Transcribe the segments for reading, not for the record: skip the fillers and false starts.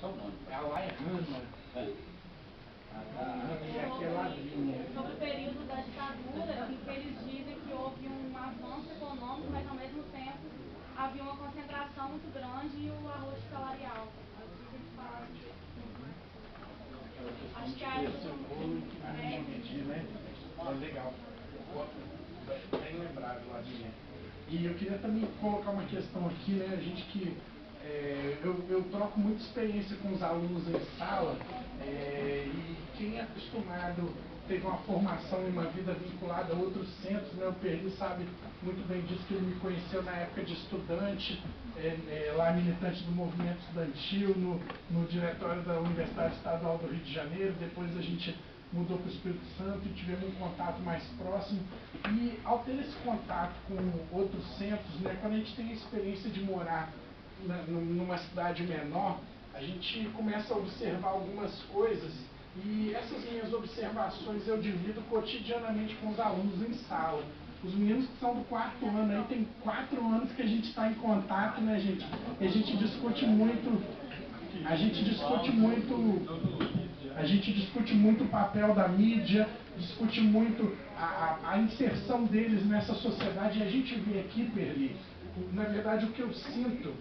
Só o nome. Ela é Hanna. A Hanna e aqui é Lavínia. Sobre o período da ditadura, em que eles dizem que houve um avanço econômico, mas ao mesmo tempo havia uma concentração muito grande e o arroz salarial. Acho que aí né? É legal. Bem lembrado, Lavínia. E eu queria também colocar uma questão aqui, né? A gente que eu troco muita experiência com os alunos em sala, e quem é acostumado, teve uma formação e uma vida vinculada a outros centros, né? O Perli sabe muito bem disso, que ele me conheceu na época de estudante, lá militante do movimento estudantil, no diretório da Universidade Estadual do Rio de Janeiro. Depois a gente mudou para o Espírito Santo e tivemos um contato mais próximo. E ao ter esse contato com outros centros, né, quando a gente tem a experiência de morar numa cidade menor, a gente começa a observar algumas coisas, e essas minhas observações eu divido cotidianamente com os alunos em sala. Os meninos que são do 4º ano aí, tem 4 anos que a gente está em contato, né, gente? E a gente discute muito o papel da mídia, discute muito a inserção deles nessa sociedade. E a gente vê aqui, Perli, na verdade o que eu sinto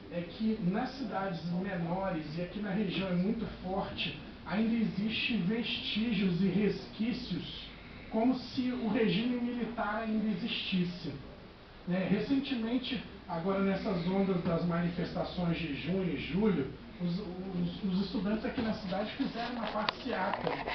é que nas cidades menores, e aqui na região é muito forte, ainda existe vestígios e resquícios, como se o regime militar ainda existisse. Recentemente, agora nessas ondas das manifestações de junho e julho, os estudantes aqui na cidade fizeram uma passeata, né?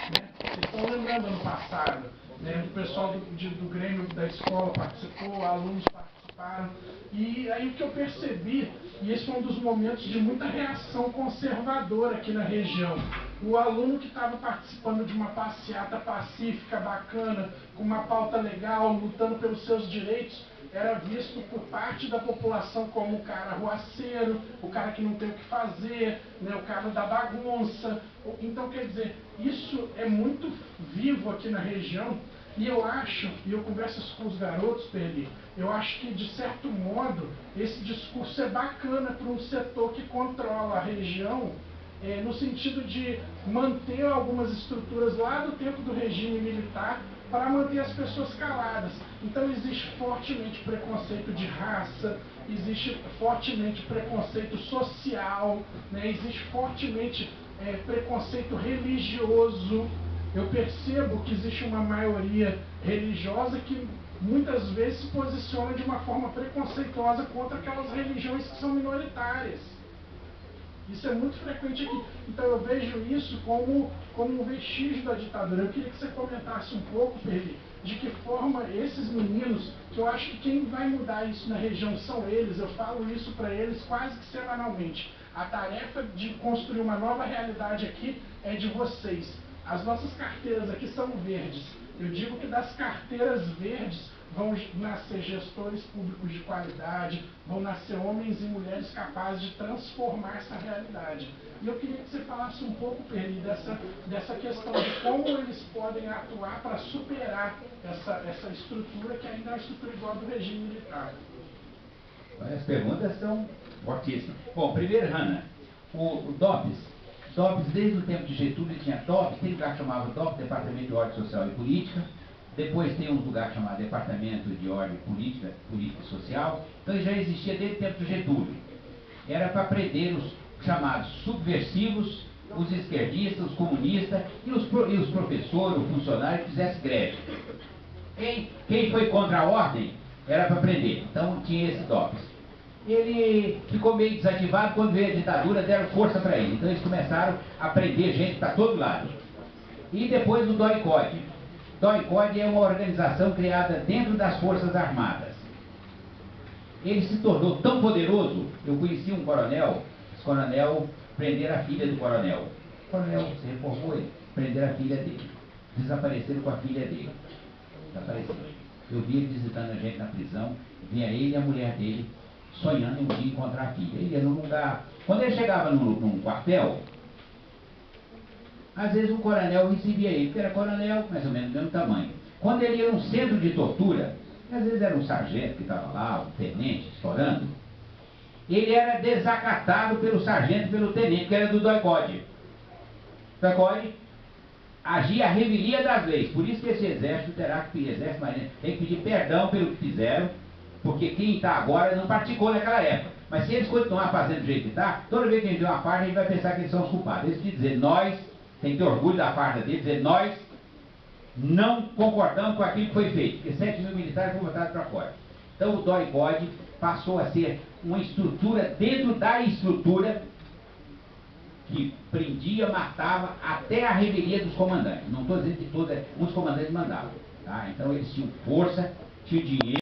Vocês estão lembrando ano passado, né? O pessoal do Grêmio da escola participou, alunos participaram, e aí o que eu percebi, e esse foi um dos momentos de muita reação conservadora aqui na região, o aluno que estava participando de uma passeata pacífica, bacana, com uma pauta legal, lutando pelos seus direitos, era visto por parte da população como o cara arruaceiro, o cara que não tem o que fazer, né, o cara da bagunça. Então, quer dizer, isso é muito vivo aqui na região, e eu acho, e eu converso isso com os garotos, Perli, eu acho que, de certo modo, esse discurso é bacana para um setor que controla a região, no sentido de manter algumas estruturas lá do tempo do regime militar para manter as pessoas caladas. Então existe fortemente preconceito de raça, existe fortemente preconceito social, né? Existe fortemente preconceito religioso. Eu percebo que existe uma maioria religiosa que muitas vezes se posiciona de uma forma preconceituosa contra aquelas religiões que são minoritárias. Isso é muito frequente aqui. Então eu vejo isso como um vestígio da ditadura. Eu queria que você comentasse um pouco, Perli, de que forma esses meninos, que eu acho que quem vai mudar isso na região são eles, eu falo isso para eles quase que semanalmente. A tarefa de construir uma nova realidade aqui é de vocês. As nossas carteiras aqui são verdes. Eu digo que das carteiras verdes vão nascer gestores públicos de qualidade, vão nascer homens e mulheres capazes de transformar essa realidade. E eu queria que você falasse um pouco, Perli, dessa questão de como eles podem atuar para superar essa estrutura que ainda é uma estrutura igual do regime militar. As perguntas são fortíssimas. Bom, primeiro, Hanna, o DOPS, desde o tempo de Getúlio tinha DOPS, tem um lugar que chamava DOPS, Departamento de Ordem Social e Política. Depois tem um lugar chamado Departamento de Ordem Política e Social. Então já existia desde o tempo do Getúlio. Era para prender os chamados subversivos, os esquerdistas, os comunistas e os professores, o funcionário que fizesse greve. Quem foi contra a ordem era para prender. Então tinha esse DOPS. Ele ficou meio desativado quando veio a ditadura, deram força para ele. Então eles começaram a prender gente para todo lado. E depois o DOI-CODE. DOI-CODE é uma organização criada dentro das Forças Armadas. Ele se tornou tão poderoso, eu conheci um coronel, esse coronel prenderam a filha do coronel. O coronel se reformou, ele prenderam a filha dele. Desapareceram com a filha dele. Desapareceram. Eu vi ele visitando a gente na prisão, vinha ele e a mulher dele sonhando um dia encontrar a filha. Ele ia num lugar. Quando ele chegava num quartel, às vezes um coronel recebia ele, porque era coronel, mais ou menos do mesmo tamanho. Quando ele ia num centro de tortura, às vezes era um sargento que estava lá, um tenente, estourando, ele era desacatado pelo sargento e pelo tenente, que era do doicode. O doicode agia a revelia das leis. Por isso que esse exército terá que pedir, exército marinha, tem que pedir perdão pelo que fizeram, porque quem está agora não praticou naquela época. Mas se eles continuarem fazendo do jeito que está, toda vez que a gente vê uma farda, a gente vai pensar que eles são os culpados. Eles têm que dizer, nós, tem que ter orgulho da farda deles, dizer, nós não concordamos com aquilo que foi feito, porque 7 mil militares foram botados para fora. Então o doicode passou a ser uma estrutura dentro da estrutura que prendia, matava até a revelia dos comandantes. Não estou dizendo que todos, muitos comandantes mandavam. Tá? Então eles tinham força, tinham dinheiro.